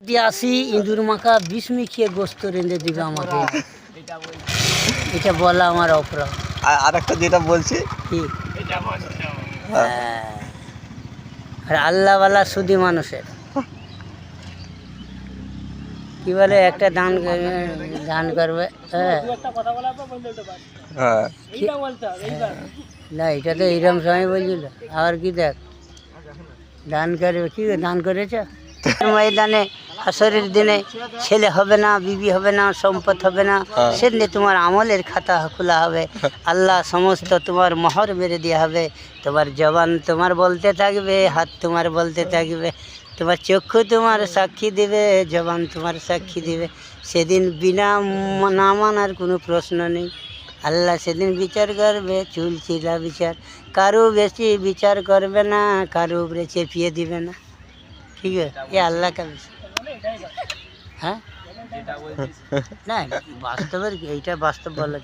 দিয়ে আসি ইঁদুর মাখা বিষ মিখিয়ে গোস্ত রেঁধে দিবে আমাকে, এটা বলা আমার অপরাধ। আর একটা যেটা বলছি কি? হ্যাঁ, আর আল্লাহওয়ালা সুদী মানুষের কি বলে একটা দান করবে, হ্যাঁ হ্যাঁ না, এটা তো এইরকম সময় বলছিল। আর কি দেখ, দান করবে, কি দান করেছে ময়দানে হাসরের দিনে ছেলে হবে না, বিবি হবে না, সম্পদ হবে না, সেদিনে তোমার আমলের খাতা খোলা হবে। আল্লাহ সমস্ত তোমার মোহর মেরে দেওয়া হবে। তোমার জবান তোমার বলতে থাকবে, হাত তোমার বলতে থাকবে, তোমার চক্ষু তোমার সাক্ষী দিবে, জবান তোমার সাক্ষী দিবে। সেদিন বিনা না মানার কোনো প্রশ্ন নেই। আল্লাহ সেদিন বিচার করবে, চুলচিলা বিচার, কারো বেশি বিচার করবে না, কারো উপরে চেপিয়ে দিবে না। ঠিক আছে, এ আল্লাহ কা বিষয়। হ্যাঁ না, বাস্তবের এইটা বাস্তব বলা